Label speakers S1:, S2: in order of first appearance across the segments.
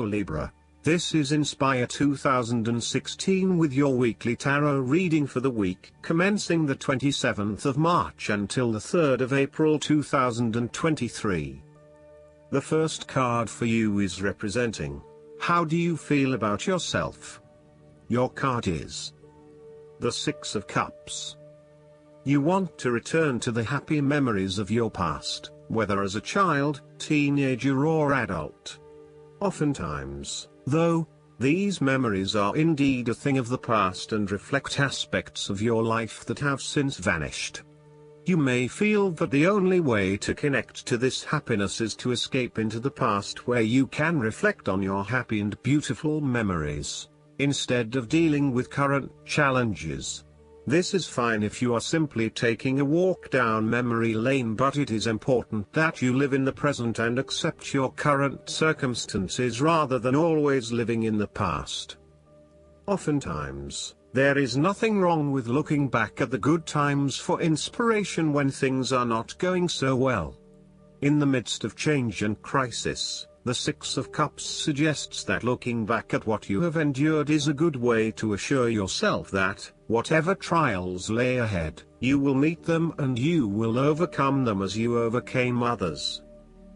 S1: Libra. This is Inspire 2016 with your weekly tarot reading for the week commencing the 27th of March until the 3rd of April 2023. The first card for you is representing, how do you feel about yourself? Your card is the Six of Cups. You want to return to the happy memories of your past, whether as a child, teenager or adult. Oftentimes, though, these memories are indeed a thing of the past and reflect aspects of your life that have since vanished. You may feel that the only way to connect to this happiness is to escape into the past where you can reflect on your happy and beautiful memories, instead of dealing with current challenges. This is fine if you are simply taking a walk down memory lane, but it is important that you live in the present and accept your current circumstances rather than always living in the past. Oftentimes, there is nothing wrong with looking back at the good times for inspiration when things are not going so well. In the midst of change and crisis, the Six of Cups suggests that looking back at what you have endured is a good way to assure yourself that, whatever trials lay ahead, you will meet them and you will overcome them as you overcame others.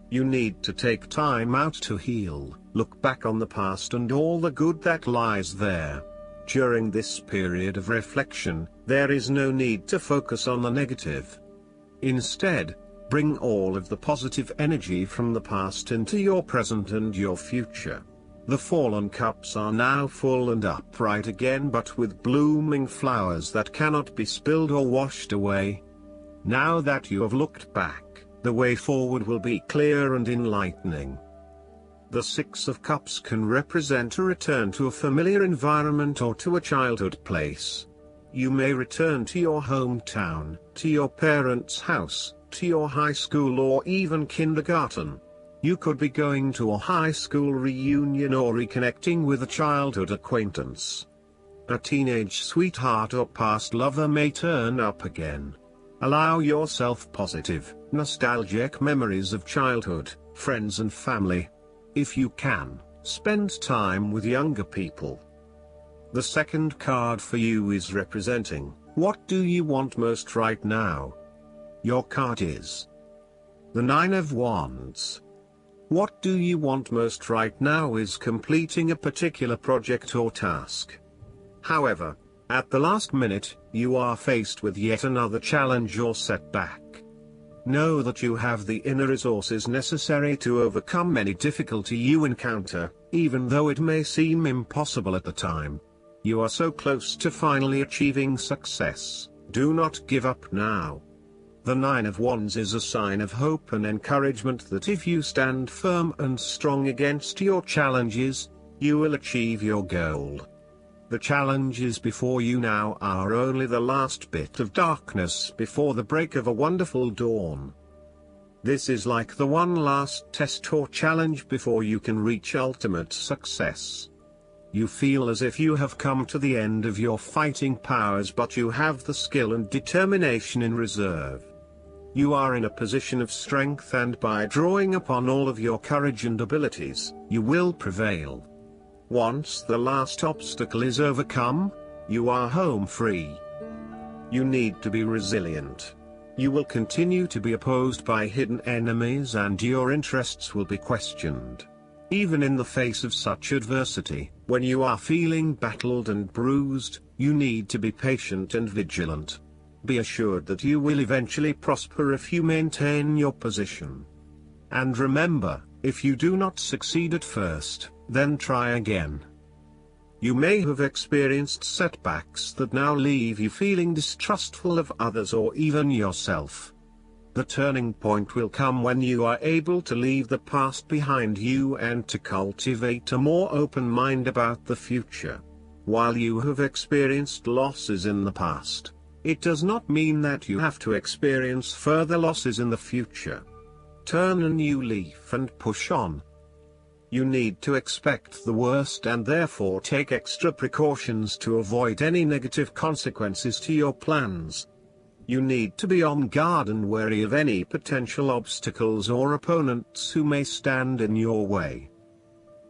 S1: You need to take time out to heal, look back on the past and all the good that lies there. During this period of reflection, there is no need to focus on the negative. Instead, bring all of the positive energy from the past into your present and your future. The fallen cups are now full and upright again, but with blooming flowers that cannot be spilled or washed away. Now that you have looked back, the way forward will be clear and enlightening. The Six of Cups can represent a return to a familiar environment or to a childhood place. You may return to your hometown, to your parents' house, to your high school or even kindergarten. You could be going to a high school reunion or reconnecting with a childhood acquaintance. A teenage sweetheart or past lover may turn up again. Allow yourself positive, nostalgic memories of childhood, friends and family. If you can, spend time with younger people. The second card for you is representing, what do you want most right now? Your card is the Nine of Wands. What do you want most right now is completing a particular project or task. However, at the last minute, you are faced with yet another challenge or setback. Know that you have the inner resources necessary to overcome any difficulty you encounter, even though it may seem impossible at the time. You are so close to finally achieving success. Do not give up now. The Nine of Wands is a sign of hope and encouragement that if you stand firm and strong against your challenges, you will achieve your goal. The challenges before you now are only the last bit of darkness before the break of a wonderful dawn. This is like the one last test or challenge before you can reach ultimate success. You feel as if you have come to the end of your fighting powers, but you have the skill and determination in reserve. You are in a position of strength, and by drawing upon all of your courage and abilities, you will prevail. Once the last obstacle is overcome, you are home free. You need to be resilient. You will continue to be opposed by hidden enemies and your interests will be questioned. Even in the face of such adversity, when you are feeling battled and bruised, you need to be patient and vigilant. Be assured that you will eventually prosper if you maintain your position. And remember, if you do not succeed at first, then try again. You may have experienced setbacks that now leave you feeling distrustful of others or even yourself. The turning point will come when you are able to leave the past behind you and to cultivate a more open mind about the future. While you have experienced losses in the past, it does not mean that you have to experience further losses in the future. Turn a new leaf and push on. You need to expect the worst and therefore take extra precautions to avoid any negative consequences to your plans. You need to be on guard and wary of any potential obstacles or opponents who may stand in your way.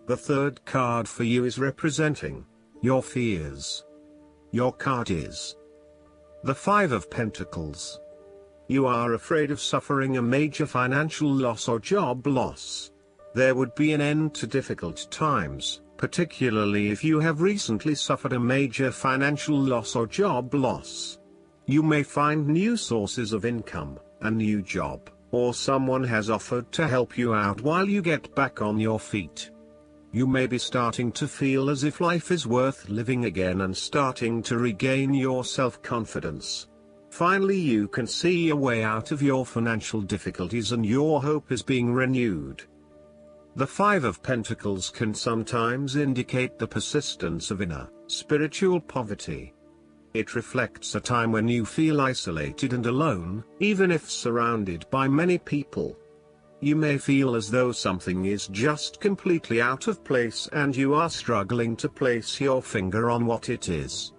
S1: The third card for you is representing your fears. Your card is the Five of Pentacles. You are afraid of suffering a major financial loss or job loss. There would be an end to difficult times, particularly if you have recently suffered a major financial loss or job loss. You may find new sources of income, a new job, or someone has offered to help you out while you get back on your feet. You may be starting to feel as if life is worth living again and starting to regain your self-confidence. Finally, you can see a way out of your financial difficulties and your hope is being renewed. The Five of Pentacles can sometimes indicate the persistence of inner, spiritual poverty. It reflects a time when you feel isolated and alone, even if surrounded by many people. You may feel as though something is just completely out of place and you are struggling to place your finger on what it is.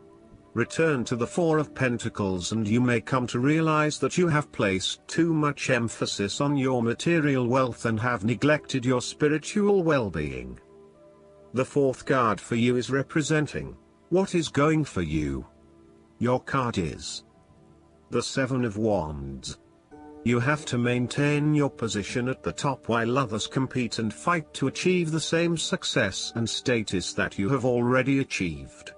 S1: Return to the Four of Pentacles and you may come to realize that you have placed too much emphasis on your material wealth and have neglected your spiritual well-being. The fourth card for you is representing what is going for you. Your card is the Seven of Wands. You have to maintain your position at the top while others compete and fight to achieve the same success and status that you have already achieved.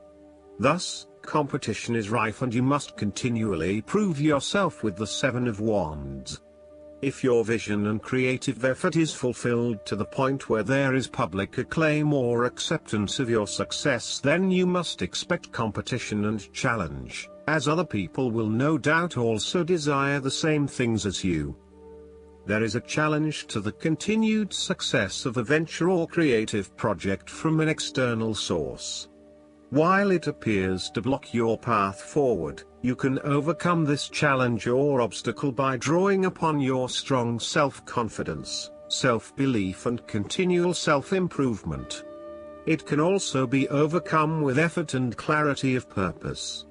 S1: Thus, competition is rife and you must continually prove yourself with the Seven of Wands. If your vision and creative effort is fulfilled to the point where there is public acclaim or acceptance of your success, then you must expect competition and challenge, as other people will no doubt also desire the same things as you. There is a challenge to the continued success of a venture or creative project from an external source. While it appears to block your path forward, you can overcome this challenge or obstacle by drawing upon your strong self-confidence, self-belief and continual self-improvement. It can also be overcome with effort and clarity of purpose.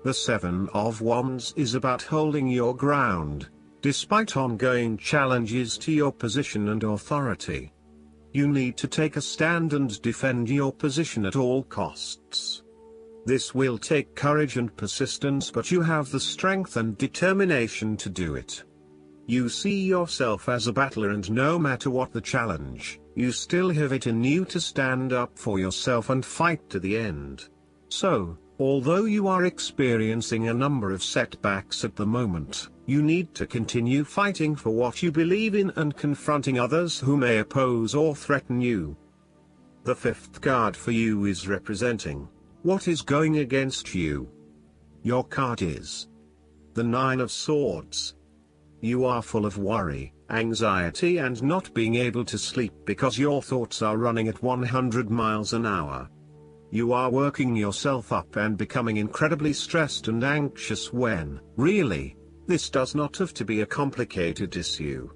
S1: The Seven of Wands is about holding your ground, despite ongoing challenges to your position and authority. You need to take a stand and defend your position at all costs. This will take courage and persistence, but you have the strength and determination to do it. You see yourself as a battler and no matter what the challenge, you still have it in you to stand up for yourself and fight to the end. So, although you are experiencing a number of setbacks at the moment, you need to continue fighting for what you believe in and confronting others who may oppose or threaten you. The fifth card for you is representing what is going against you. Your card is the Nine of Swords. You are full of worry, anxiety and not being able to sleep because your thoughts are running at 100 miles an hour. You are working yourself up and becoming incredibly stressed and anxious when, really, this does not have to be a complicated issue.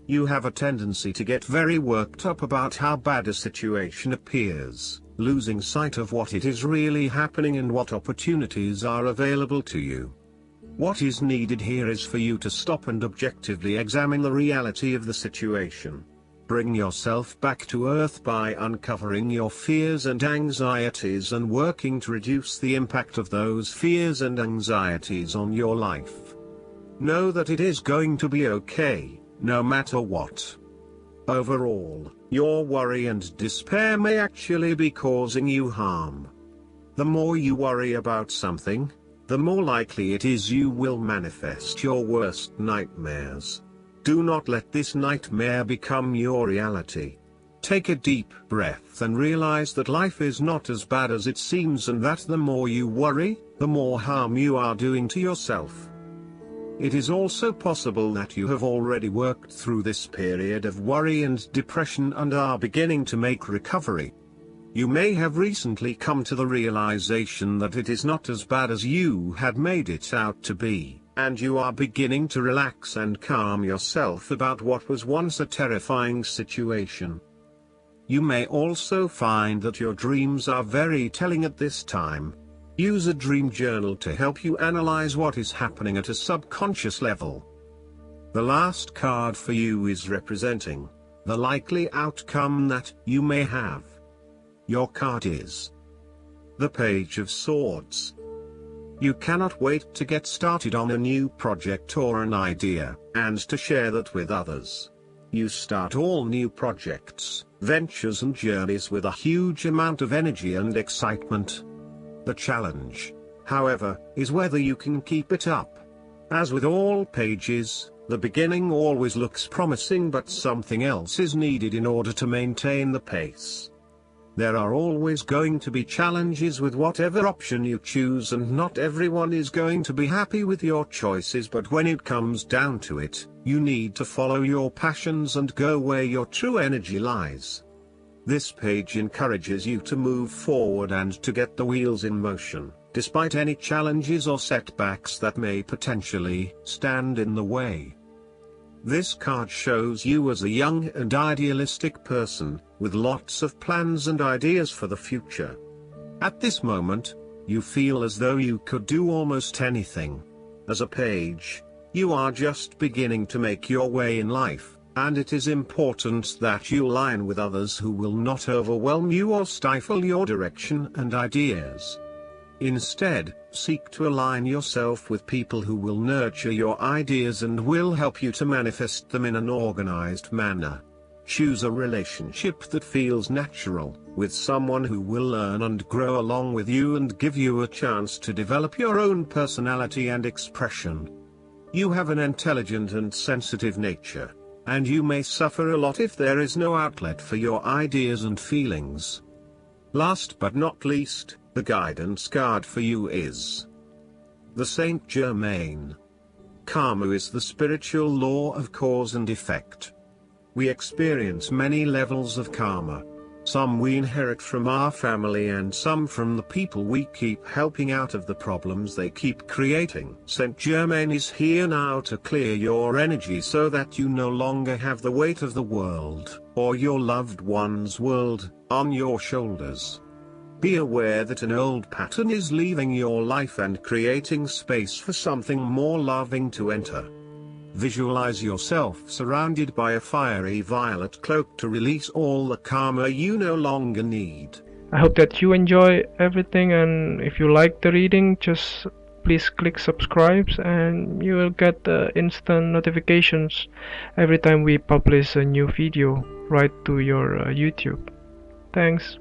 S1: You have a tendency to get very worked up about how bad a situation appears, losing sight of what it is really happening and what opportunities are available to you. What is needed here is for you to stop and objectively examine the reality of the situation. Bring yourself back to earth by uncovering your fears and anxieties and working to reduce the impact of those fears and anxieties on your life. Know that it is going to be okay, no matter what. Overall, your worry and despair may actually be causing you harm. The more you worry about something, the more likely it is you will manifest your worst nightmares. Do not let this nightmare become your reality. Take a deep breath and realize that life is not as bad as it seems and that the more you worry, the more harm you are doing to yourself. It is also possible that you have already worked through this period of worry and depression and are beginning to make recovery. You may have recently come to the realization that it is not as bad as you had made it out to be, and you are beginning to relax and calm yourself about what was once a terrifying situation. You may also find that your dreams are very telling at this time. Use a dream journal to help you analyze what is happening at a subconscious level. The last card for you is representing the likely outcome that you may have. Your card is the Page of Swords. You cannot wait to get started on a new project or an idea, and to share that with others. You start all new projects, ventures and journeys with a huge amount of energy and excitement. The challenge, however, is whether you can keep it up. As with all pages, the beginning always looks promising, but something else is needed in order to maintain the pace. There are always going to be challenges with whatever option you choose, and not everyone is going to be happy with your choices, but when it comes down to it, you need to follow your passions and go where your true energy lies. This page encourages you to move forward and to get the wheels in motion, despite any challenges or setbacks that may potentially stand in the way. This card shows you as a young and idealistic person, with lots of plans and ideas for the future. At this moment, you feel as though you could do almost anything. As a page, you are just beginning to make your way in life, and it is important that you align with others who will not overwhelm you or stifle your direction and ideas. Instead, seek to align yourself with people who will nurture your ideas and will help you to manifest them in an organized manner. Choose a relationship that feels natural, with someone who will learn and grow along with you and give you a chance to develop your own personality and expression. You have an intelligent and sensitive nature, and you may suffer a lot if there is no outlet for your ideas and feelings. Last but not least, the guidance card for you is the Saint Germain. Karma is the spiritual law of cause and effect. We experience many levels of karma. Some we inherit from our family and some from the people we keep helping out of the problems they keep creating. Saint Germain is here now to clear your energy so that you no longer have the weight of the world, or your loved one's world, on your shoulders. Be aware that an old pattern is leaving your life and creating space for something more loving to enter. Visualize yourself surrounded by a fiery violet cloak to release all the karma you no longer need.
S2: I hope that you enjoy everything, and if you like the reading, just please click subscribe and you will get instant notifications every time we publish a new video right to your YouTube. Thanks.